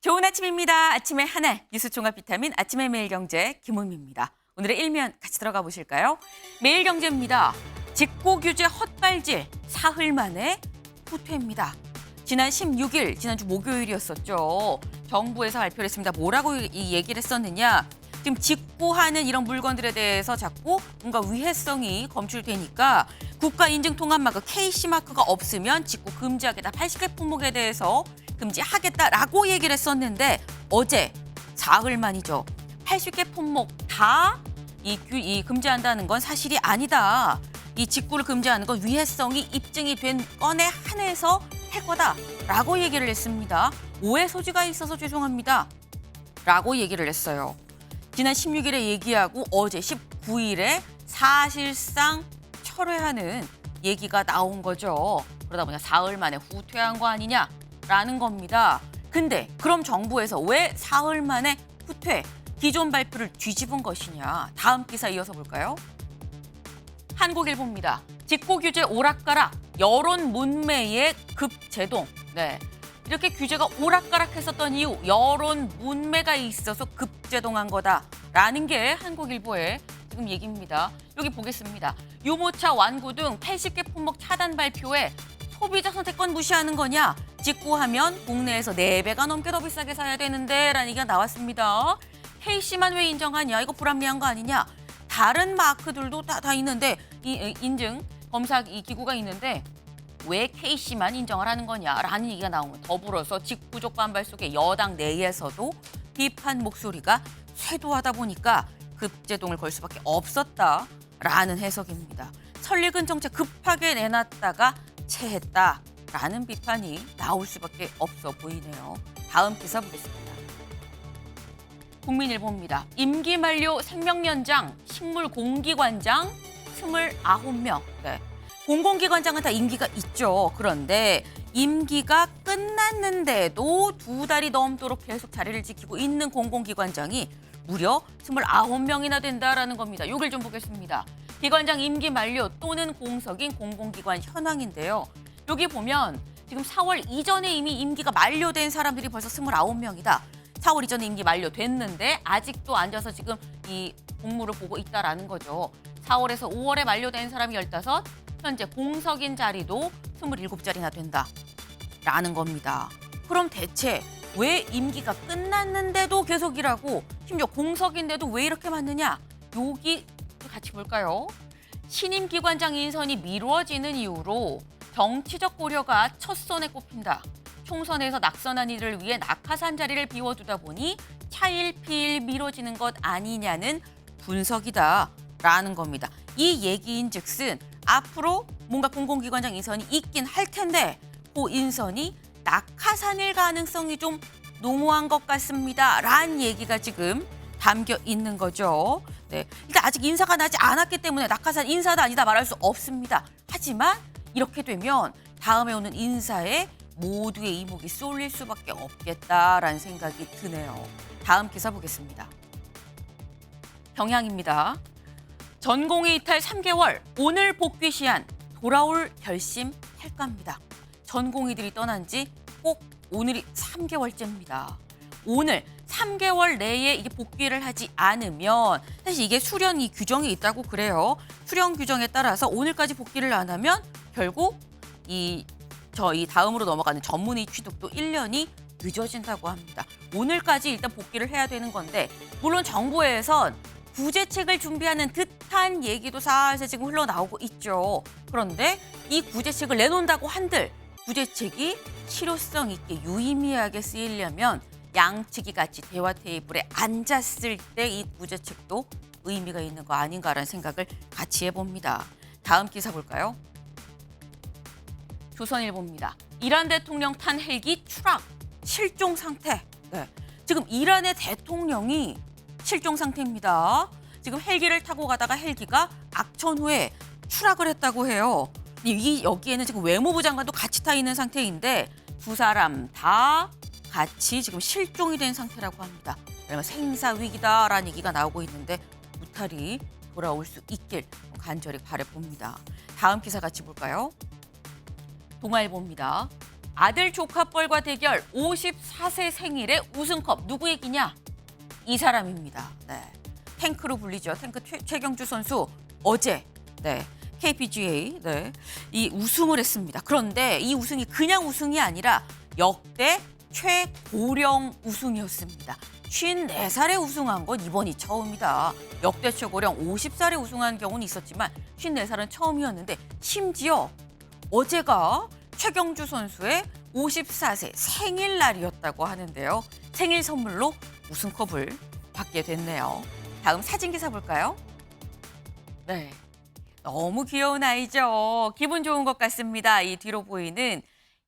좋은 아침입니다. 아침의 하나 뉴스 종합 비타민 아침의 매일경제 김은미입니다. 오늘의 일면 같이 들어가 보실까요? 매일경제입니다. 직고 규제 헛발질 사흘 만에 후퇴입니다. 지난 16일 지난주 목요일이었었죠. 정부에서 발표를 했습니다. 뭐라고 이 얘기를 했었느냐. 지금 직구하는 이런 물건들에 대해서 자꾸 뭔가 위해성이 검출되니까 국가인증통합마크 KC마크가 없으면 직구 금지하겠다. 80개 품목에 대해서 금지하겠다라고 얘기를 했었는데 어제 사흘 만이죠. 80개 품목 다 이 금지한다는 건 사실이 아니다. 이 직구를 금지하는 건 위해성이 입증이 된 건에 한해서 할 거다라고 얘기를 했습니다. 오해 소지가 있어서 죄송합니다. 라고 얘기를 했어요. 지난 16일에 얘기하고 어제 19일에 사실상 철회하는 얘기가 나온 거죠. 그러다 보니 사흘 만에 후퇴한 거 아니냐라는 겁니다. 근데 그럼 정부에서 왜 사흘 만에 후퇴, 기존 발표를 뒤집은 것이냐. 다음 기사 이어서 볼까요? 한국일보입니다. 직고 규제 오락가락, 여론 문매의 급제동. 네. 이렇게 규제가 오락가락했었던 이유, 여론 문매가 있어서 급제동한 거다라는 게 한국일보의 지금 얘기입니다. 여기 보겠습니다. 유모차, 완구 등 80개 품목 차단 발표에 소비자 선택권 무시하는 거냐? 직구하면 국내에서 4배가 넘게 더 비싸게 사야 되는데 라는 얘기가 나왔습니다. K씨만 왜 인정하냐? 이거 불합리한 거 아니냐? 다른 마크들도 다 있는데 이 인증 검사 이 기구가 있는데 왜 K씨만 인정을 하는 거냐라는 얘기가 나온 거예요. 더불어서 직구족 반발 속에 여당 내에서도 비판 목소리가 쇄도하다 보니까 급제동을 걸 수밖에 없었다라는 해석입니다. 설익은 정책 급하게 내놨다가 체했다라는 비판이 나올 수밖에 없어 보이네요. 다음 기사 보겠습니다. 국민일보입니다. 임기 만료 생명연장 식물공기관장 29명. 네. 공공기관장은 다 임기가 있죠. 그런데 임기가 끝났는데도 2달이 넘도록 계속 자리를 지키고 있는 공공기관장이 무려 29명이나 된다라는 겁니다. 이걸 좀 보겠습니다. 기관장 임기 만료 또는 공석인 공공기관 현황인데요. 여기 보면 지금 4월 이전에 이미 임기가 만료된 사람들이 벌써 29명이다. 4월 이전에 임기 만료됐는데 아직도 앉아서 지금 이 공무를 보고 있다라는 거죠. 4월에서 5월에 만료된 사람이 15, 현재 공석인 자리도 27자리나 된다라는 겁니다. 그럼 대체 왜 임기가 끝났는데도 계속 일하고 심지어 공석인데도 왜 이렇게 많느냐? 여기 같이 볼까요? 신임 기관장 인선이 미뤄지는 이유로 정치적 고려가 첫 손에 꼽힌다. 총선에서 낙선한 이를 위해 낙하산 자리를 비워두다 보니 차일피일 미뤄지는 것 아니냐는 분석이다라는 겁니다. 이 얘기인즉슨 앞으로 뭔가 공공기관장 인선이 있긴 할 텐데 그 인선이 낙하산일 가능성이 좀 농후한 것 같습니다. 라는 얘기가 지금 담겨 있는 거죠. 네, 일단 아직 인사가 나지 않았기 때문에 낙하산 인사다 아니다 말할 수 없습니다. 하지만 이렇게 되면 다음에 오는 인사에 모두의 이목이 쏠릴 수밖에 없겠다라는 생각이 드네요. 다음 기사 보겠습니다. 경향입니다. 전공의 이탈 3개월, 오늘 복귀 시한 돌아올 결심할까 합니다. 전공의들이 떠난 지 꼭 오늘이 3개월째입니다. 오늘 3개월 내에 이게 복귀를 하지 않으면 사실 이게 수련 이 규정이 있다고 그래요. 수련 규정에 따라서 오늘까지 복귀를 안 하면 결국 이 다음으로 넘어가는 전문의 취득도 1년이 늦어진다고 합니다. 오늘까지 일단 복귀를 해야 되는 건데 물론 정부에선 구제책을 준비하는 듯한 얘기도 살살 지금 흘러나오고 있죠. 그런데 이 구제책을 내놓는다고 한들 구제책이 실효성 있게 유의미하게 쓰이려면 양측이 같이 대화 테이블에 앉았을 때 이 구제책도 의미가 있는 거 아닌가라는 생각을 같이 해봅니다. 다음 기사 볼까요? 조선일보입니다. 이란 대통령 탄 헬기 추락, 실종 상태. 네. 지금 이란의 대통령이 실종 상태입니다. 지금 헬기를 타고 가다가 헬기가 악천 후에 추락을 했다고 해요. 여기에는 지금 외무부 장관도 같이 타 있는 상태인데 두 사람 다 같이 지금 실종이 된 상태라고 합니다. 그러면 생사 위기다라는 얘기가 나오고 있는데 무탈이 돌아올 수 있길 간절히 바라봅니다. 다음 기사 같이 볼까요? 동아일보입니다. 아들 조카뻘과 대결 54세 생일에 우승컵 누구 얘기냐? 이 사람입니다. 네. 탱크로 불리죠. 탱크 최경주 선수 어제 KPGA 이 우승을 했습니다. 그런데 이 우승이 그냥 우승이 아니라 역대 최고령 우승이었습니다. 54살에 우승한 건 이번이 처음이다. 역대 최고령 50살에 우승한 경우는 있었지만 54살은 처음이었는데 심지어 어제가 최경주 선수의 54세 생일날이었다고 하는데요. 생일 선물로 우승컵을 받게 됐네요. 다음 사진 기사 볼까요? 네, 너무 귀여운 아이죠. 기분 좋은 것 같습니다. 이 뒤로 보이는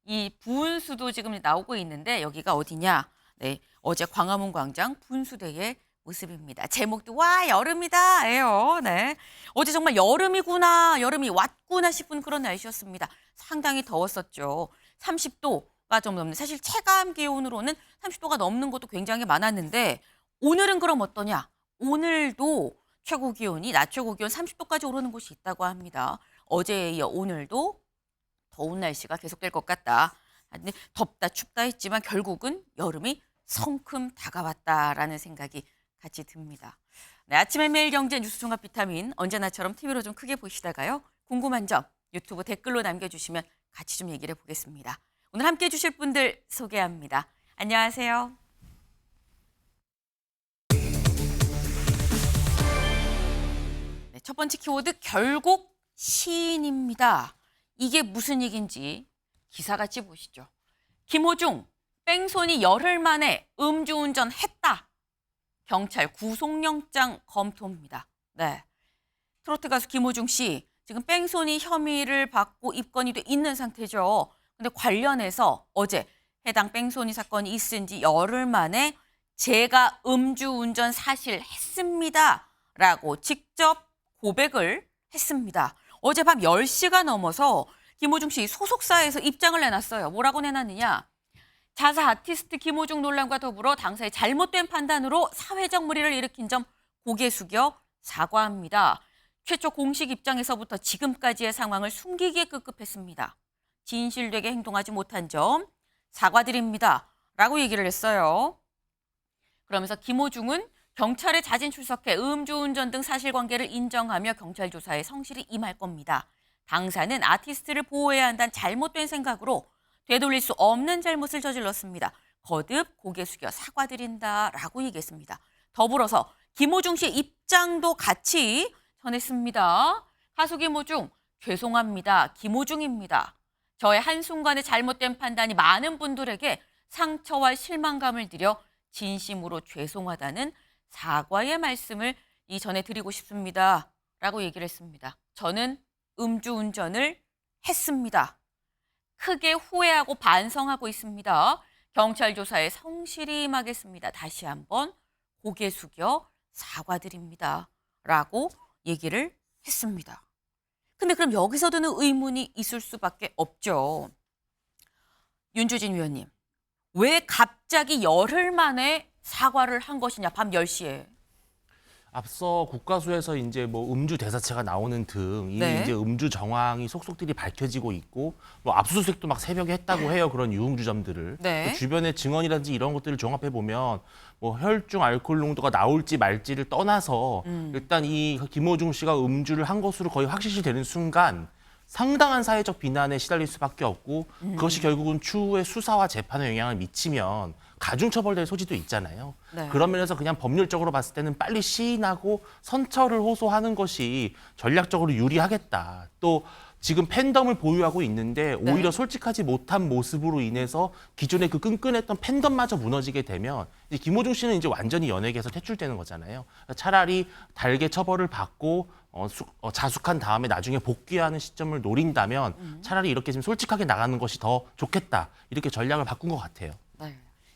이 분수도 지금 나오고 있는데 여기가 어디냐? 네, 어제 광화문 광장 분수대의 모습입니다. 제목도 와 여름이다예요. 네, 어제 정말 여름이구나, 여름이 왔구나 싶은 그런 날씨였습니다. 상당히 더웠었죠. 30도가 좀 넘는, 사실 체감 기온으로는 30도가 넘는 것도 굉장히 많았는데 오늘은 그럼 어떠냐? 오늘도 최고 기온이 낮 최고 기온 30도까지 오르는 곳이 있다고 합니다. 어제에 이어 오늘도 더운 날씨가 계속될 것 같다. 근데 덥다 춥다 했지만 결국은 여름이 성큼 다가왔다라는 생각이 같이 듭니다. 네, 아침에 매일 경제 뉴스 종합 비타민 언제나처럼 TV로 좀 크게 보시다가요. 궁금한 점 유튜브 댓글로 남겨주시면 같이 좀 얘기를 해보겠습니다. 오늘 함께해 주실 분들 소개합니다. 안녕하세요. 네, 첫 번째 키워드 결국 시인입니다. 이게 무슨 얘기인지 기사같이 보시죠. 김호중, 뺑소니 열흘 만에 음주운전 했다. 경찰 구속영장 검토입니다. 네, 트로트 가수 김호중 씨 지금 뺑소니 혐의를 받고 입건이 돼 있는 상태죠. 근데 관련해서 어제 해당 뺑소니 사건이 있은 지 열흘 만에 제가 음주운전 사실 했습니다. 라고 직접 고백을 했습니다. 어젯밤 10시가 넘어서 김호중 씨 소속사에서 입장을 내놨어요. 뭐라고 내놨느냐? 자사 아티스트 김호중 논란과 더불어 당사의 잘못된 판단으로 사회적 물의를 일으킨 점 고개 숙여 사과합니다. 최초 공식 입장에서부터 지금까지의 상황을 숨기기에 급급했습니다. 진실되게 행동하지 못한 점 사과드립니다. 라고 얘기를 했어요. 그러면서 김호중은 경찰에 자진 출석해 음주운전 등 사실관계를 인정하며 경찰 조사에 성실히 임할 겁니다. 당사는 아티스트를 보호해야 한다는 잘못된 생각으로 되돌릴 수 없는 잘못을 저질렀습니다. 거듭 고개 숙여 사과드린다라고 얘기했습니다. 더불어서 김호중 씨의 입장도 같이 전했습니다. 가수 김호중, 죄송합니다. 김호중입니다. 저의 한순간의 잘못된 판단이 많은 분들에게 상처와 실망감을 드려 진심으로 죄송하다는 사과의 말씀을 전해드리고 싶습니다. 라고 얘기를 했습니다. 저는 음주운전을 했습니다. 크게 후회하고 반성하고 있습니다. 경찰 조사에 성실히 임하겠습니다. 다시 한번 고개 숙여 사과드립니다. 라고 얘기를 했습니다. 근데 그럼 여기서 드는 의문이 있을 수밖에 없죠. 윤주진 위원님, 왜 갑자기 열흘 만에 사과를 한 것이냐, 밤 10시에. 앞서 국가수에서 이제 뭐 음주 대사체가 나오는 등 이미 이제 음주 정황이 속속들이 밝혀지고 있고 뭐 압수수색도 막 새벽에 했다고 해요. 그런 유흥주점들을. 그 주변의 증언이라든지 이런 것들을 종합해 보면 뭐 혈중 알코올 농도가 나올지 말지를 떠나서 일단 이 김호중 씨가 음주를 한 것으로 거의 확실시 되는 순간 상당한 사회적 비난에 시달릴 수밖에 없고 그것이 결국은 추후에 수사와 재판에 영향을 미치면 가중처벌될 소지도 있잖아요. 그런 면에서 그냥 법률적으로 봤을 때는 빨리 시인하고 선처를 호소하는 것이 전략적으로 유리하겠다. 또 지금 팬덤을 보유하고 있는데 오히려 솔직하지 못한 모습으로 인해서 기존의 그 끈끈했던 팬덤마저 무너지게 되면 이제 김호중 씨는 이제 완전히 연예계에서 퇴출되는 거잖아요. 차라리 달게 처벌을 받고 자숙한 다음에 나중에 복귀하는 시점을 노린다면 차라리 이렇게 좀 솔직하게 나가는 것이 더 좋겠다. 이렇게 전략을 바꾼 것 같아요.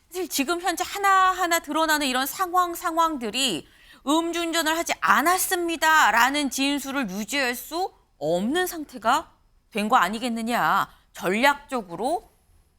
사실 지금 현재 하나하나 드러나는 이런 상황들이 음주운전을 하지 않았습니다라는 진술을 유지할 수 없는 상태가 된 거 아니겠느냐. 전략적으로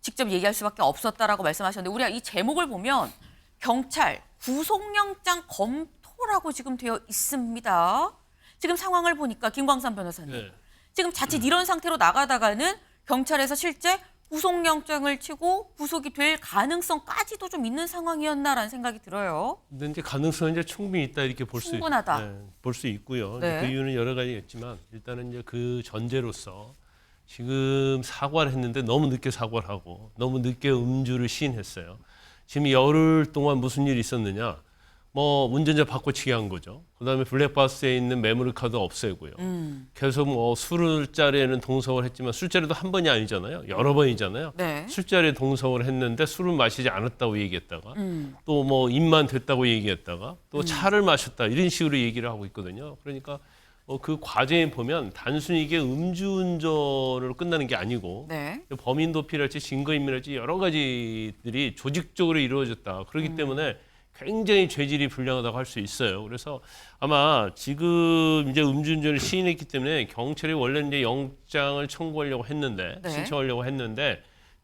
직접 얘기할 수밖에 없었다라고 말씀하셨는데 우리가 이 제목을 보면 경찰 구속영장 검토라고 지금 되어 있습니다. 지금 상황을 보니까 김광삼 변호사님. 지금 자칫 이런 상태로 나가다가는 경찰에서 실제 구속영장을 치고 구속이 될 가능성까지도 좀 있는 상황이었나라는 생각이 들어요. 근데 이제 가능성은 이제 충분히 있다 이렇게 볼 수 충분하다. 볼 수 있고요. 네. 그 이유는 여러 가지겠지만 일단은 이제 그 전제로서 지금 사과를 했는데 너무 늦게 사과를 하고 너무 늦게 음주를 시인했어요. 지금 열흘 동안 무슨 일이 있었느냐? 뭐 운전자 바꿔치기 한 거죠. 그다음에 블랙박스에 있는 메모리 카드 없애고요. 계속 뭐 술자리에는 동석을 했지만 술자리도 한 번이 아니잖아요. 여러 번이잖아요. 네. 술자리에 동석을 했는데 술을 마시지 않았다고 얘기했다가 또 뭐 입만 됐다고 얘기했다가 또 차를 마셨다 이런 식으로 얘기를 하고 있거든요. 그러니까 그 과정에 보면 단순히 이게 음주운전으로 끝나는 게 아니고 네. 범인 도피랄지 증거인멸할지 여러 가지들이 조직적으로 이루어졌다. 그렇기 때문에 굉장히 죄질이 불량하다고 할 수 있어요. 그래서 아마 지금 이제 음주운전을 시인했기 때문에 경찰이 원래 이제 영장을 청구하려고 했는데 네. 신청하려고 했는데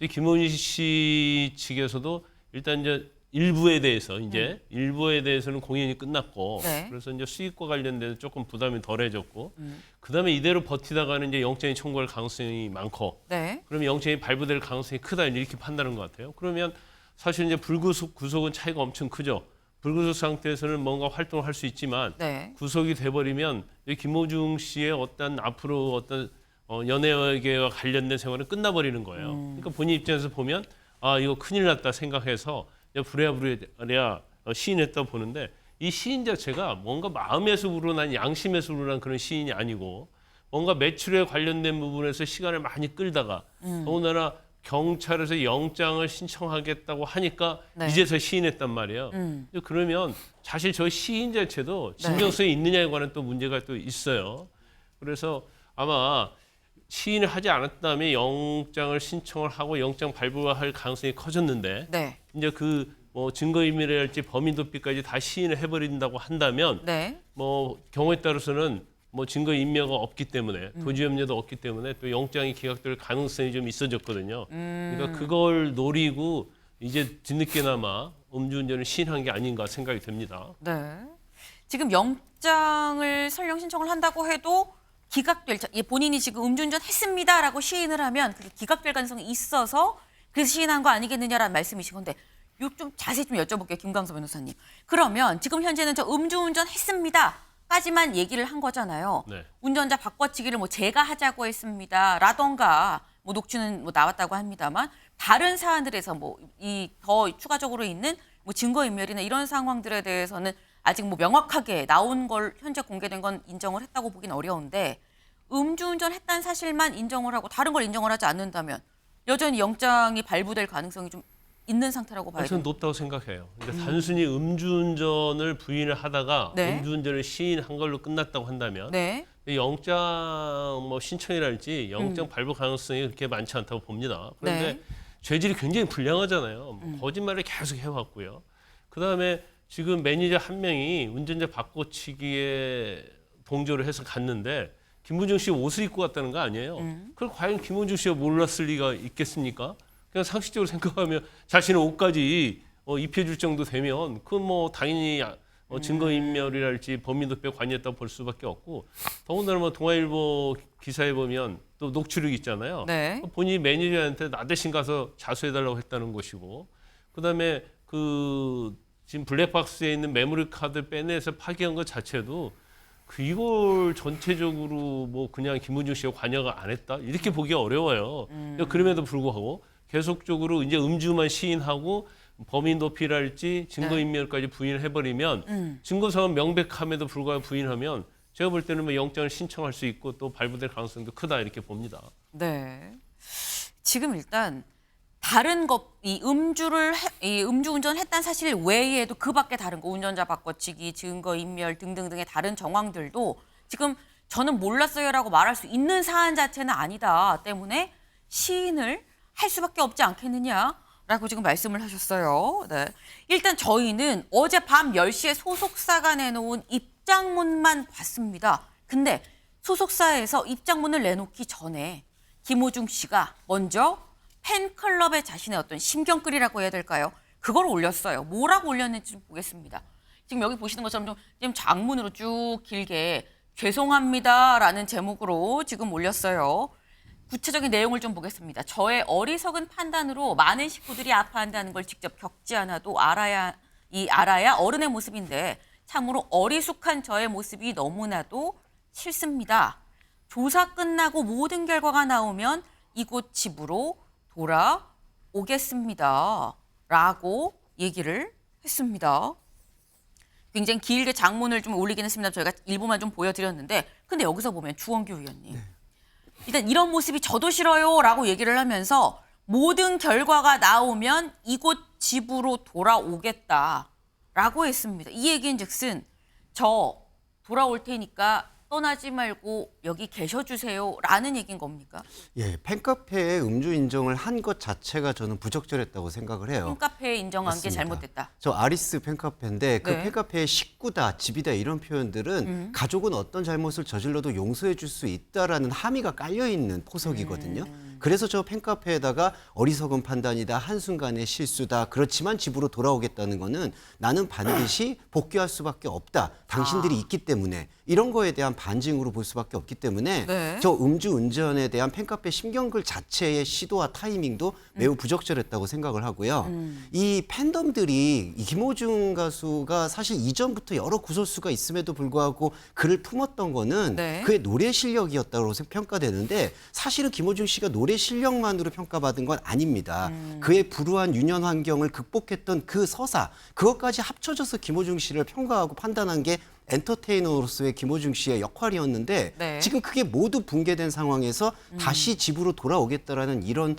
김원희 씨 측에서도 일단 이제 일부에 대해서는 공연이 끝났고 네. 그래서 이제 수익과 관련돼서 조금 부담이 덜해졌고 그다음에 이대로 버티다가는 이제 영장이 청구할 가능성이 많고 네. 그러면 영장이 발부될 가능성이 크다 이렇게 판단하는 것 같아요. 그러면 사실 이제 불구속, 구속은 차이가 엄청 크죠. 불구속 상태에서는 뭔가 활동을 할 수 있지만 네. 구속이 돼버리면 김호중 씨의 어떤 앞으로 어떤 연예계와 관련된 생활은 끝나버리는 거예요. 그러니까 본인 입장에서 보면 아 이거 큰일 났다 생각해서 부랴부랴 시인했다 보는데 이 시인 자체가 뭔가 마음에서 우러난 양심에서 우러난 그런 시인이 아니고 뭔가 매출에 관련된 부분에서 시간을 많이 끌다가 더군다나 경찰에서 영장을 신청하겠다고 하니까 네. 이제서 시인했단 말이에요. 그러면 사실 저 시인 자체도 진정성이 있느냐에 관한 또 문제가 또 있어요. 그래서 아마 시인을 하지 않았다면 영장을 신청을 하고 영장 발부할 가능성이 커졌는데 네. 이제 그 뭐 증거인멸이랄지 범인 도피까지 다 시인을 해버린다고 한다면 네. 뭐 경우에 따라서는 뭐 증거 인멸가 없기 때문에 도주 염려도 없기 때문에 또 영장이 기각될 가능성이 좀 있어졌거든요. 그러니까 그걸 노리고 이제 뒤늦게나마 음주운전을 시인한 게 아닌가 생각이 듭니다. 네. 지금 영장을 설령 신청을 한다고 해도 본인이 지금 음주운전 했습니다라고 시인을 하면 그게 기각될 가능성이 있어서 그래서 시인한 거 아니겠느냐라는 말씀이신 건데 요 좀 자세히 좀 여쭤볼게요, 김광서 변호사님. 그러면 지금 현재는 저 음주운전 했습니다까지만 얘기를 한 거잖아요. 네. 운전자 바꿔치기를 뭐 제가 하자고 했습니다라던가 뭐 녹취는 뭐 나왔다고 합니다만 다른 사안들에서 뭐 이 더 추가적으로 있는 뭐 증거인멸이나 이런 상황들에 대해서는 아직 뭐 명확하게 나온 걸 현재 공개된 건 인정을 했다고 보긴 어려운데 음주운전 했다는 사실만 인정을 하고 다른 걸 인정을 하지 않는다면 여전히 영장이 발부될 가능성이 좀 있는 상태라고 봐야 저는 돼요. 높다고 생각해요. 그러니까 단순히 음주운전을 부인을 하다가 네. 음주운전을 시인한 걸로 끝났다고 한다면 네. 영장 뭐 신청이랄지 영장 발부 가능성이 그렇게 많지 않다고 봅니다. 그런데 네. 죄질이 굉장히 불량하잖아요. 거짓말을 계속 해왔고요. 그다음에 지금 매니저 한 명이 운전자 바꿔치기에 동조를 해서 갔는데 김문중 씨 옷을 입고 갔다는 거 아니에요. 그걸 과연 김문중 씨가 몰랐을 리가 있겠습니까? 그냥 상식적으로 생각하면 자신의 옷까지 입혀줄 정도 되면 그건 뭐 당연히 증거인멸이랄지 범인도피에 관여했다고 볼 수밖에 없고 더군다나 뭐 동아일보 기사에 보면 또 녹취록 있잖아요. 네. 본인이 매니저한테 나 대신 가서 자수해달라고 했다는 것이고 그다음에 그 지금 블랙박스에 있는 메모리 카드 빼내서 파기한 것 자체도 이걸 전체적으로 뭐 그냥 김문중 씨가 관여가 안 했다 이렇게 보기 어려워요. 그럼에도 불구하고 계속적으로 이제 음주만 시인하고 범인 도피랄지 증거인멸까지 부인을 해버리면 증거사항은 명백함에도 불구하고 부인하면 제가 볼 때는 뭐 영장을 신청할 수 있고 또 발부될 가능성도 크다 이렇게 봅니다. 네. 지금 일단 다른 이 음주운전 했다는 사실 외에도 그 밖에 다른 거 운전자 바꿔치기, 증거인멸 등등등의 다른 정황들도 지금 저는 몰랐어요라고 말할 수 있는 사안 자체는 아니다 때문에 시인을 할 수밖에 없지 않겠느냐라고 지금 말씀을 하셨어요. 네. 일단 저희는 어젯밤 10시에 소속사가 내놓은 입장문만 봤습니다. 근데 소속사에서 입장문을 내놓기 전에 김호중 씨가 먼저 팬클럽에 자신의 어떤 심경글이라고 해야 될까요? 그걸 올렸어요. 뭐라고 올렸는지 좀 보겠습니다. 지금 여기 보시는 것처럼 좀 장문으로 쭉 길게 죄송합니다라는 제목으로 지금 올렸어요. 구체적인 내용을 좀 보겠습니다. 저의 어리석은 판단으로 많은 식구들이 아파한다는 걸 직접 겪지 않아도 알아야 어른의 모습인데 참으로 어리숙한 저의 모습이 너무나도 싫습니다. 조사 끝나고 모든 결과가 나오면 이곳 집으로 돌아오겠습니다. 라고 얘기를 했습니다. 굉장히 길게 장문을 좀 올리긴 했습니다. 저희가 일부만 좀 보여드렸는데 근데 여기서 보면 주원규 의원님. 네. 일단 이런 모습이 저도 싫어요 라고 얘기를 하면서 모든 결과가 나오면 이곳 집으로 돌아오겠다라고 했습니다. 이 얘기인즉슨 저 돌아올 테니까 떠나지 말고 여기 계셔주세요 라는 얘기인 겁니까? 예, 팬카페에 음주 인정을 한 것 자체가 저는 부적절했다고 생각을 해요. 팬카페에 인정한 맞습니다. 게 잘못됐다. 저 아리스 팬카페인데 그 네. 팬카페의 식구다, 집이다 이런 표현들은 가족은 어떤 잘못을 저질러도 용서해 줄 수 있다라는 함의가 깔려있는 포석이거든요. 그래서 저 팬카페에다가 어리석은 판단이다, 한순간의 실수다, 그렇지만 집으로 돌아오겠다는 거는 나는 반드시 복귀할 수밖에 없다. 당신들이 있기 때문에 이런 거에 대한 반증으로 볼 수밖에 없기 때문에 네. 저 음주 운전에 대한 팬카페 심경글 자체의 시도와 타이밍도 매우 부적절했다고 생각을 하고요. 이 팬덤들이 이 김호중 가수가 사실 이전부터 여러 구설수가 있음에도 불구하고 그를 품었던 거는 네. 그의 노래 실력이었다고 평가되는데 사실은 김호중 씨가 노래 실력만으로 평가받은 건 아닙니다. 그의 불우한 유년 환경을 극복했던 그 서사, 그것까지 합쳐져서 김호중 씨를 평가하고 판단한 게 엔터테이너로서의 김호중 씨의 역할이었는데 네. 지금 그게 모두 붕괴된 상황에서 다시 집으로 돌아오겠다라는 이런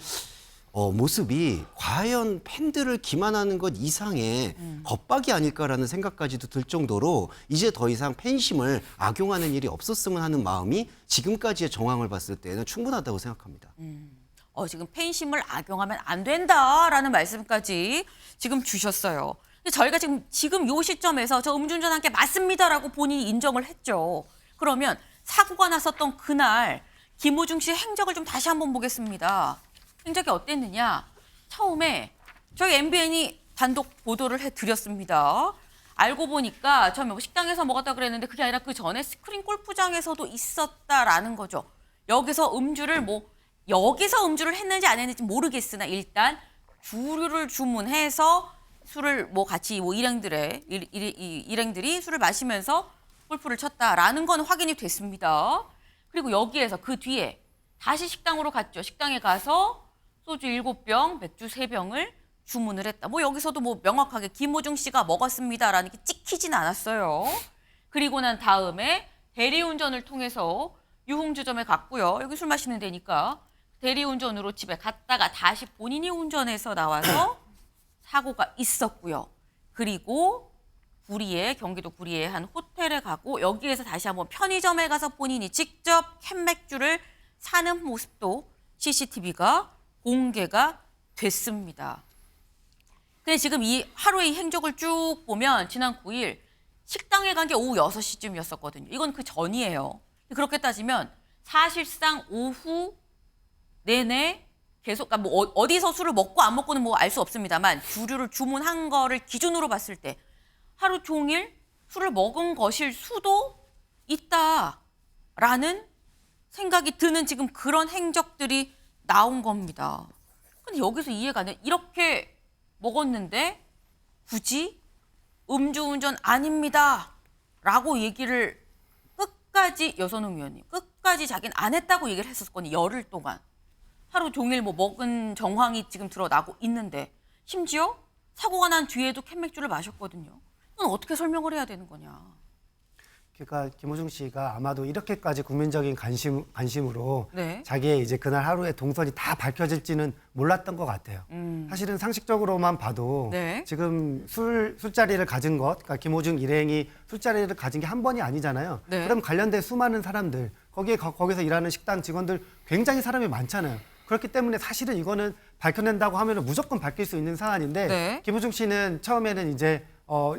모습이 과연 팬들을 기만하는 것 이상의 겁박이 아닐까라는 생각까지도 들 정도로 이제 더 이상 팬심을 악용하는 일이 없었으면 하는 마음이 지금까지의 정황을 봤을 때는 충분하다고 생각합니다. 지금 팬심을 악용하면 안 된다라는 말씀까지 지금 주셨어요. 근데 저희가 지금 요 시점에서 저 음주운전한 게 맞습니다라고 본인이 인정을 했죠. 그러면 사고가 났었던 그날 김호중 씨의 행적을 좀 다시 한번 보겠습니다. 행적이 어땠느냐? 처음에 저희 MBN이 단독 보도를 해드렸습니다. 알고 보니까 처음에 식당에서 먹었다 그랬는데 그게 아니라 그 전에 스크린 골프장에서도 있었다라는 거죠. 여기서 음주를 했는지 안 했는지 모르겠으나 일단 주류를 주문해서 술을 같이 일행들이 술을 마시면서 골프를 쳤다라는 건 확인이 됐습니다. 그리고 여기에서 그 뒤에 다시 식당으로 갔죠. 식당에 가서 소주 7병, 맥주 3병을 주문을 했다. 여기서도 명확하게 김호중 씨가 먹었습니다라는 게 찍히진 않았어요. 그리고 난 다음에 대리운전을 통해서 유흥주점에 갔고요. 여기 술 마시는 데니까 대리운전으로 집에 갔다가 다시 본인이 운전해서 나와서 사고가 있었고요. 그리고 경기도 구리의 한 호텔에 가고 여기에서 다시 한번 편의점에 가서 본인이 직접 캔맥주를 사는 모습도 CCTV가 공개가 됐습니다. 근데 지금 이 하루의 행적을 쭉 보면 지난 9일 식당에 간 게 오후 6시쯤이었었거든요. 이건 그 전이에요. 그렇게 따지면 사실상 오후 내내 계속 어디서 술을 먹고 안 먹고는 알 수 없습니다만 주류를 주문한 거를 기준으로 봤을 때 하루 종일 술을 먹은 것일 수도 있다라는 생각이 드는 지금 그런 행적들이 나온 겁니다. 근데 여기서 이해가 안 돼. 이렇게 먹었는데 굳이 음주운전 아닙니다 라고 얘기를 끝까지 여선웅 의원님 끝까지 자기는 안 했다고 얘기를 했었거든요. 열흘 동안. 하루 종일 먹은 정황이 지금 드러나고 있는데 심지어 사고가 난 뒤에도 캔맥주를 마셨거든요. 이건 어떻게 설명을 해야 되는 거냐. 그러니까 김호중 씨가 아마도 이렇게까지 국민적인 관심으로 네. 자기의 이제 그날 하루의 동선이 다 밝혀질지는 몰랐던 것 같아요. 사실은 상식적으로만 봐도 네. 지금 술자리를 가진 것, 그러니까 김호중 일행이 술자리를 가진 게 한 번이 아니잖아요. 네. 그럼 관련된 수많은 사람들, 거기서 일하는 식당 직원들 굉장히 사람이 많잖아요. 그렇기 때문에 사실은 이거는 밝혀낸다고 하면 무조건 밝힐 수 있는 사안인데 네. 김호중 씨는 처음에는 이제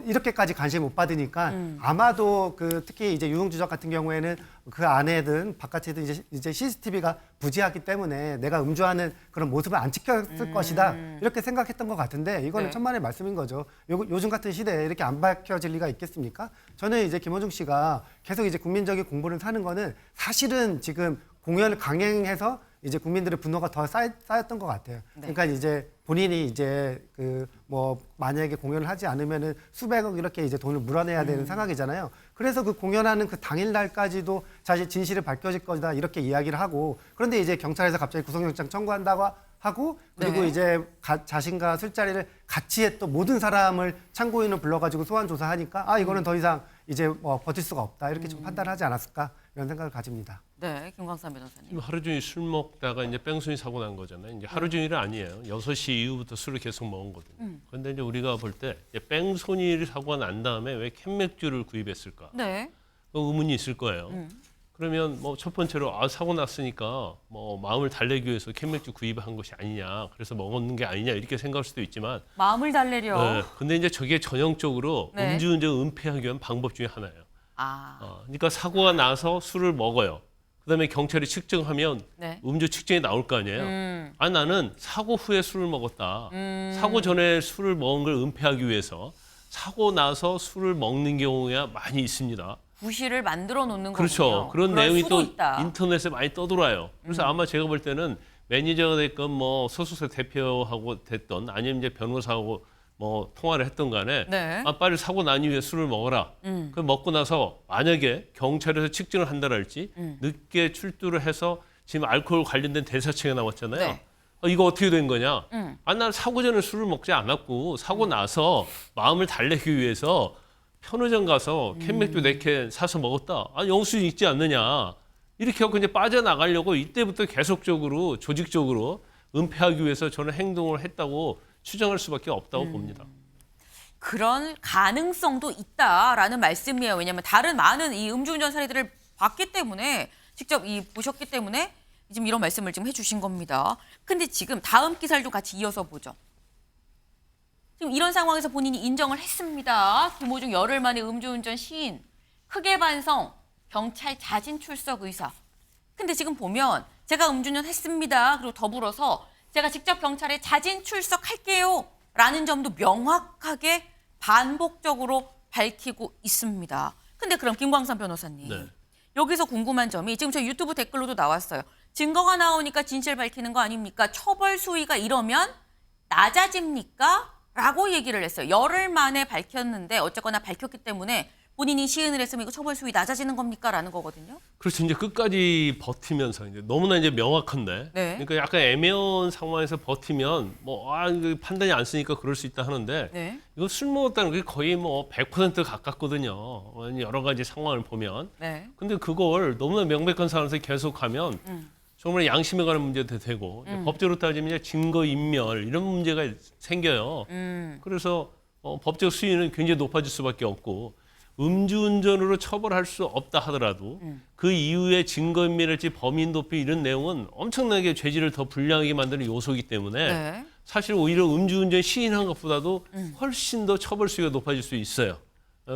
이렇게까지 관심 못 받으니까 아마도 특히 이제 유흥주점 같은 경우에는 그 안에든 바깥에든 이제 CCTV가 부재하기 때문에 내가 음주하는 그런 모습을 안 찍혔을 것이다 이렇게 생각했던 것 같은데 이거는 네. 천만의 말씀인 거죠. 요즘 같은 시대에 이렇게 안 밝혀질 리가 있겠습니까? 저는 이제 김호중 씨가 계속 이제 국민적인 공부를 사는 거는 사실은 지금 공연을 강행해서 이제 국민들의 분노가 더 쌓였던 것 같아요. 네. 그러니까 이제 본인이 이제 그 뭐 만약에 공연을 하지 않으면은 수백억 이렇게 이제 돈을 물어내야 되는 상황이잖아요. 그래서 그 공연하는 그 당일 날까지도 사실 진실이 밝혀질 거다 이렇게 이야기를 하고, 그런데 이제 경찰에서 갑자기 구속영장 청구한다고 하고, 그리고 네. 이제 자신과 술자리를 같이 했던 모든 사람을 참고인을 불러가지고 소환 조사하니까 아 이거는 더 이상 이제 뭐 버틸 수가 없다 이렇게 좀 판단하지 않았을까 이런 생각을 가집니다. 네, 김광삼 변호사님. 지금 하루 종일 술 먹다가 이제 뺑소니 사고 난 거잖아요. 이제 하루 종일은 아니에요. 6시 이후부터 술을 계속 먹은 거거든요. 그런데 이제 우리가 볼 때 뺑소니 사고가 난 다음에 왜 캔맥주를 구입했을까? 네. 의문이 있을 거예요. 그러면 뭐 첫 번째로 사고 났으니까 뭐 마음을 달래기 위해서 캔맥주 구입한 것이 아니냐, 그래서 먹었는 게 아니냐 이렇게 생각할 수도 있지만, 마음을 달래려. 네, 근데 이제 저게 전형적으로 네. 음주운전 은폐하기 위한 방법 중에 하나예요. 아, 그러니까 사고가 나서 술을 먹어요. 그다음에 경찰이 측정하면 네. 음주 측정이 나올 거 아니에요. 나는 사고 후에 술을 먹었다. 사고 전에 술을 먹은 걸 은폐하기 위해서 사고 나서 술을 먹는 경우가 많이 있습니다. 부실을 만들어 놓는 그렇죠. 거군요. 그런 그럴 내용이 수도 또 있다. 인터넷에 많이 떠돌아요. 그래서 아마 제가 볼 때는 매니저가 됐건 뭐 소속사 대표하고 됐던, 아니면 이제 변호사하고 뭐 통화를 했던 간에 네. 빨리 사고 난 이후에 술을 먹어라. 그 먹고 나서 만약에 경찰에서 측정을 한다랄지 늦게 출두를 해서 지금 알코올 관련된 대사체가 나왔잖아요. 네. 이거 어떻게 된 거냐? 난 사고 전에 술을 먹지 않았고 사고 나서 마음을 달래기 위해서 편의점 가서 캔맥주 4캔 사서 먹었다. 영수증 있지 않느냐? 이렇게 하고 이제 빠져나가려고 이때부터 계속적으로 조직적으로 은폐하기 위해서 저는 행동을 했다고 추정할 수밖에 없다고 봅니다. 그런 가능성도 있다라는 말씀이에요. 왜냐하면 다른 많은 이 음주운전 사례들을 봤기 때문에, 직접 보셨기 때문에 지금 이런 말씀을 지금 해주신 겁니다. 근데 지금 다음 기사를 좀 같이 이어서 보죠. 지금 이런 상황에서 본인이 인정을 했습니다. 김호중 열흘 만에 음주운전 시인, 크게 반성, 경찰 자진 출석 의사. 근데 지금 보면 제가 음주운전 했습니다. 그리고 더불어서 제가 직접 경찰에 자진 출석할게요 라는 점도 명확하게 반복적으로 밝히고 있습니다. 근데 그럼 김광삼 변호사님, 네. 여기서 궁금한 점이 지금 저희 유튜브 댓글로도 나왔어요. 증거가 나오니까 진실 밝히는 거 아닙니까? 처벌 수위가 이러면 낮아집니까? 라고 얘기를 했어요. 열흘 만에 밝혔는데 어쨌거나 밝혔기 때문에 본인이 시인을 했으면 이거 처벌 수위 낮아지는 겁니까? 라는 거거든요. 그렇죠. 이제 끝까지 버티면서 이제 너무나 이제 명확한데, 네. 그러니까 약간 애매한 상황에서 버티면 이거 판단이 안 쓰니까 그럴 수 있다 하는데, 네. 이거 술 먹었다는 게 거의 뭐 100% 가깝거든요. 여러 가지 상황을 보면. 네. 근데 그걸 너무나 명백한 상황에서 계속하면 정말 양심에 관한 문제도 되고, 법적으로 따지면 이제 증거 인멸 이런 문제가 생겨요. 그래서 법적 수위는 굉장히 높아질 수밖에 없고, 음주운전으로 처벌할 수 없다 하더라도 그 이후에 증거인멸할지 범인 도피 이런 내용은 엄청나게 죄질을 더 불량하게 만드는 요소이기 때문에 네. 사실 오히려 음주운전 시인한 것보다도 훨씬 더 처벌 수위가 높아질 수 있어요.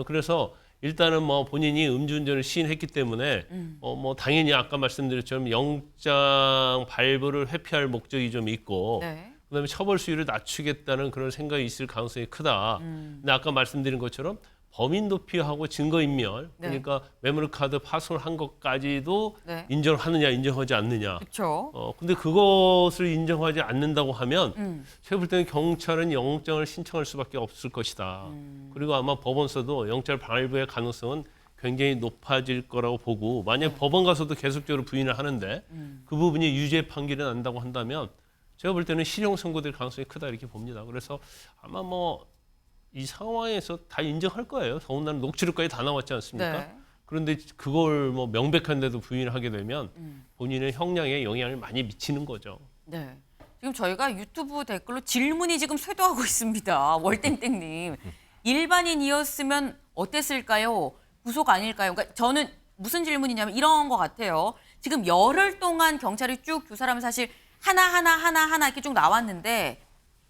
그래서 일단은 뭐 본인이 음주운전을 시인했기 때문에 뭐 당연히 아까 말씀드렸처럼 영장 발부를 회피할 목적이 좀 있고, 네. 그다음에 처벌 수위를 낮추겠다는 그런 생각이 있을 가능성이 크다. 근데 아까 말씀드린 것처럼 범인 도피하고 증거인멸, 네. 그러니까 메모리카드 파손한 것까지도 네. 인정하느냐 인정하지 않느냐. 그렇죠. 근데 그것을 인정하지 않는다고 하면 제가 볼 때는 경찰은 영장을 신청할 수밖에 없을 것이다. 그리고 아마 법원서도 영장 발부의 가능성은 굉장히 높아질 거라고 보고, 만약 법원 가서도 계속적으로 부인을 하는데 그 부분이 유죄 판결이 난다고 한다면 제가 볼 때는 실형 선고될 가능성이 크다 이렇게 봅니다. 그래서 아마 뭐 이 상황에서 다 인정할 거예요. 더군다나 녹취록까지 다 나왔지 않습니까? 네. 그런데 그걸 뭐 명백한데도 부인을 하게 되면 본인의 형량에 영향을 많이 미치는 거죠. 네. 지금 저희가 유튜브 댓글로 질문이 지금 쇄도하고 있습니다. 월땡땡님. 일반인이었으면 어땠을까요? 구속 아닐까요? 그러니까 저는 무슨 질문이냐면 이런 것 같아요. 지금 열흘 동안 경찰이 쭉 조사를 하면 사실 하나하나 이렇게 쭉 나왔는데,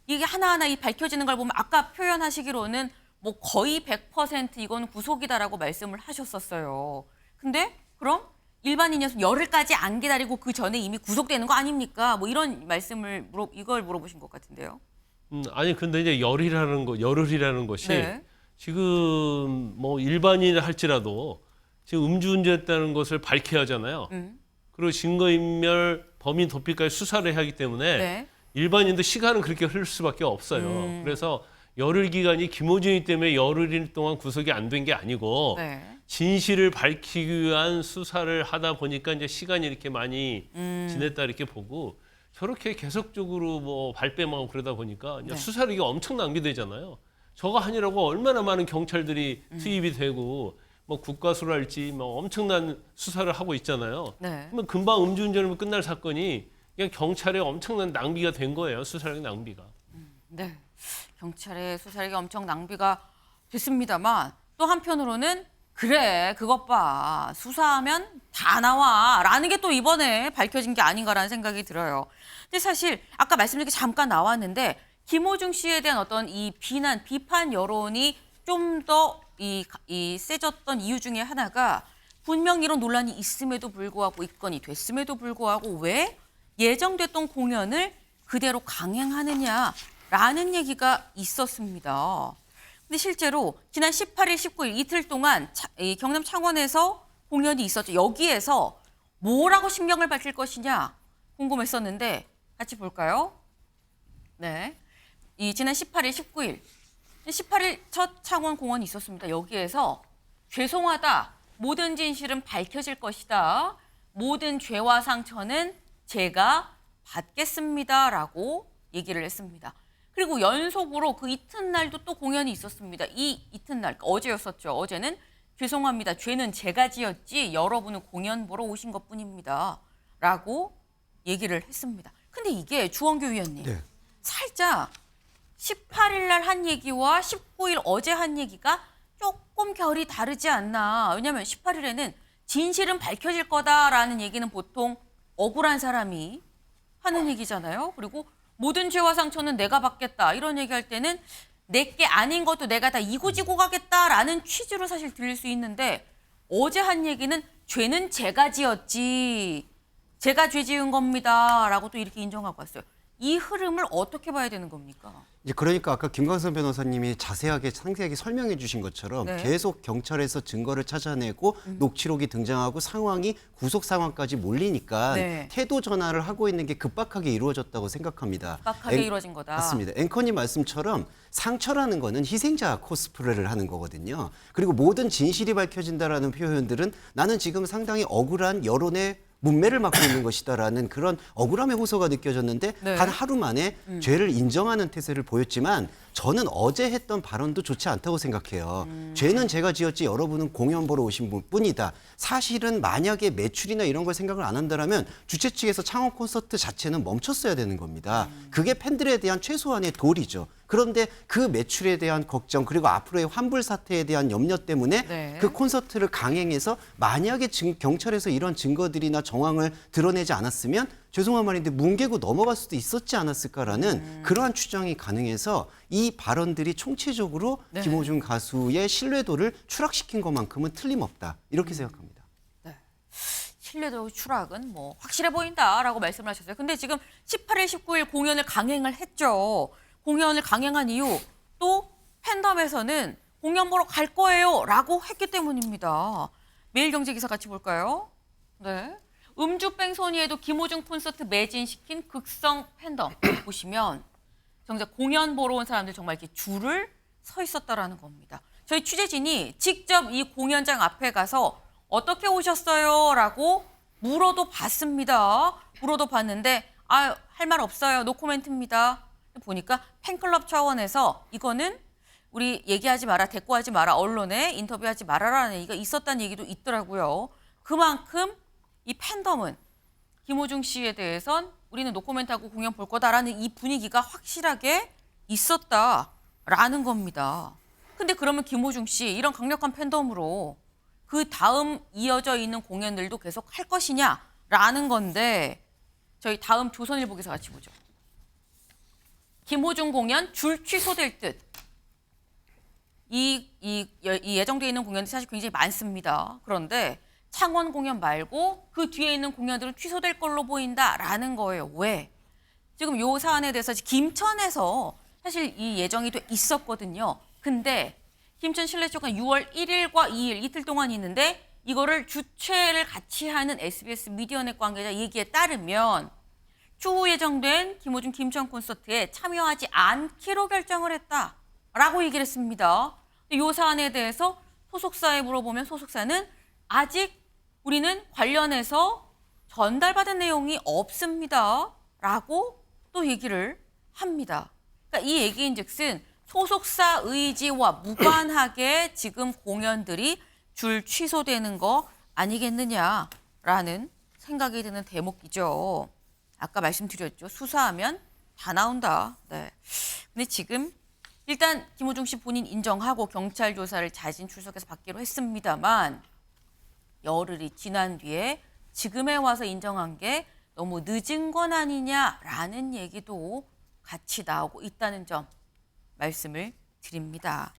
이게 하나하나 이 밝혀지는 걸 보면 아까 표현하시기로는 뭐 거의 100% 이건 구속이다라고 말씀을 하셨었어요. 근데 그럼 일반인이었으면 열흘까지 안 기다리고 그 전에 이미 구속되는 거 아닙니까? 뭐 이런 말씀을 이걸 물어보신 것 같은데요. 아니 근데 이제 열흘이라는 것이 네. 지금 뭐 일반인을 할지라도 지금 음주운전했다는 것을 밝혀야 하잖아요. 그리고 증거인멸 범인 도피까지 수사를 해야 하기 때문에 네. 일반인도 시간은 그렇게 흐를 수밖에 없어요. 그래서 열흘 기간이 김호준이 때문에 열흘 동안 구속이 안 된 게 아니고 네. 진실을 밝히기 위한 수사를 하다 보니까 이제 시간이 이렇게 많이 지냈다 이렇게 보고 저렇게 계속적으로 뭐 발뺌하고 그러다 보니까 이제 네. 수사력이 엄청 낭비되잖아요. 저거 하느라고 얼마나 많은 경찰들이 투입이 되고 뭐 국가수랄지 뭐 엄청난 수사를 하고 있잖아요. 네. 그러면 금방 음주운전이면 끝날 사건이 그냥 경찰에 엄청난 낭비가 된 거예요. 수사력 낭비가. 네. 경찰의 수사력이 엄청 낭비가 됐습니다만 또 한편으로는 그래 그것 봐 수사하면 다 나와라는 게 또 이번에 밝혀진 게 아닌가라는 생각이 들어요. 근데 사실 아까 말씀드린 게 잠깐 나왔는데 김호중 씨에 대한 어떤 이 비판 여론이 좀 더 이 세졌던 이유 중에 하나가 분명 이런 논란이 있음에도 불구하고 입건이 됐음에도 불구하고 왜 예정됐던 공연을 그대로 강행하느냐라는 얘기가 있었습니다. 근데 실제로 지난 18일, 19일 이틀 동안 이 경남 창원에서 공연이 있었죠. 여기에서 뭐라고 신경을 밝힐 것이냐 궁금했었는데 같이 볼까요? 네, 이 지난 18일, 19일 18일 첫 창원 공연이 있었습니다. 여기에서 죄송하다, 모든 진실은 밝혀질 것이다, 모든 죄와 상처는 제가 받겠습니다라고 얘기를 했습니다. 그리고 연속으로 그 이튿날도 또 공연이 있었습니다. 이 이튿날, 어제였었죠. 어제는 죄송합니다. 죄는 제가 지었지 여러분은 공연 보러 오신 것뿐입니다. 라고 얘기를 했습니다. 근데 이게 주원규 위원님, 네. 살짝 18일 날 한 얘기와 19일 어제 한 얘기가 조금 결이 다르지 않나. 왜냐하면 18일에는 진실은 밝혀질 거다라는 얘기는 보통 억울한 사람이 하는 얘기잖아요. 그리고 모든 죄와 상처는 내가 받겠다 이런 얘기할 때는 내게 아닌 것도 내가 다 이고지고 가겠다라는 취지로 사실 들릴 수 있는데 어제 한 얘기는 죄는 제가 지었지, 제가 죄 지은 겁니다 라고 또 이렇게 인정하고 왔어요. 이 흐름을 어떻게 봐야 되는 겁니까? 이제 그러니까 아까 김광선 변호사님이 자세하게 상세하게 설명해 주신 것처럼 네. 계속 경찰에서 증거를 찾아내고 녹취록이 등장하고 상황이 구속 상황까지 몰리니까 네. 태도 전환을 하고 있는 게 급박하게 이루어졌다고 생각합니다. 급박하게 이루어진 거다. 맞습니다. 앵커님 말씀처럼 상처라는 거는 희생자 코스프레를 하는 거거든요. 그리고 모든 진실이 밝혀진다라는 표현들은 나는 지금 상당히 억울한 여론의 문매를 맡고 있는 것이다라는 그런 억울함의 호소가 느껴졌는데 네. 단 하루 만에 죄를 인정하는 태세를 보였지만 저는 어제 했던 발언도 좋지 않다고 생각해요. 죄는 제가 지었지 여러분은 공연 보러 오신 분뿐이다. 사실은 만약에 매출이나 이런 걸 생각을 안 한다면 주최 측에서 창원 콘서트 자체는 멈췄어야 되는 겁니다. 그게 팬들에 대한 최소한의 도리죠. 그런데 그 매출에 대한 걱정 그리고 앞으로의 환불 사태에 대한 염려 때문에 네. 그 콘서트를 강행해서 만약에 경찰에서 이런 증거들이나 정황을 드러내지 않았으면 죄송한 말인데 뭉개고 넘어갈 수도 있었지 않았을까라는 그러한 추정이 가능해서 이 발언들이 총체적으로 네. 김호중 가수의 신뢰도를 추락시킨 것만큼은 틀림없다 이렇게 생각합니다. 신뢰도 추락은 뭐 확실해 보인다라고 말씀을 하셨어요. 근데 지금 18일, 19일 공연을 강행을 했죠. 공연을 강행한 이유 또 팬덤에서는 공연 보러 갈 거예요라고 했기 때문입니다. 매일경제 기사 같이 볼까요? 네. 음주뺑소니에도 김호중 콘서트 매진시킨 극성 팬덤 보시면 정작 공연 보러 온 사람들 정말 이렇게 줄을 서 있었다라는 겁니다. 저희 취재진이 직접 이 공연장 앞에 가서 어떻게 오셨어요? 라고 물어도 봤습니다. 물어도 봤는데 할 말 없어요. 노코멘트입니다. 보니까 팬클럽 차원에서 이거는 우리 얘기하지 마라, 대꾸하지 마라, 언론에 인터뷰하지 말아라는 얘기가 있었다는 얘기도 있더라고요. 그만큼 이 팬덤은 김호중 씨에 대해선 우리는 노코멘트하고 공연 볼 거다라는 이 분위기가 확실하게 있었다라는 겁니다. 근데 그러면 김호중 씨 이런 강력한 팬덤으로 그 다음 이어져 있는 공연들도 계속 할 것이냐라는 건데 저희 다음 조선일보 기사 같이 보죠. 김호중 공연 줄 취소될 듯. 이 예정되어 있는 공연들이 사실 굉장히 많습니다. 그런데 창원 공연 말고 그 뒤에 있는 공연들은 취소될 걸로 보인다라는 거예요. 왜? 지금 요 사안에 대해서 김천에서 사실 이 예정이 돼 있었거든요. 근데 김천 실내체육관 6월 1일과 2일 이틀 동안 있는데 이거를 주최를 같이 하는 SBS 미디어넷 관계자 얘기에 따르면 추후 예정된 김호중 김천 콘서트에 참여하지 않기로 결정을 했다라고 얘기를 했습니다. 이 사안에 대해서 소속사에 물어보면 소속사는 아직 우리는 관련해서 전달받은 내용이 없습니다라고 또 얘기를 합니다. 그러니까 이 얘기인즉슨 소속사 의지와 무관하게 지금 공연들이 줄 취소되는 거 아니겠느냐라는 생각이 드는 대목이죠. 아까 말씀드렸죠. 수사하면 다 나온다. 네. 근데 지금 일단 김호중 씨 본인 인정하고 경찰 조사를 자진 출석해서 받기로 했습니다만 열흘이 지난 뒤에 지금에 와서 인정한 게 너무 늦은 건 아니냐라는 얘기도 같이 나오고 있다는 점 말씀을 드립니다.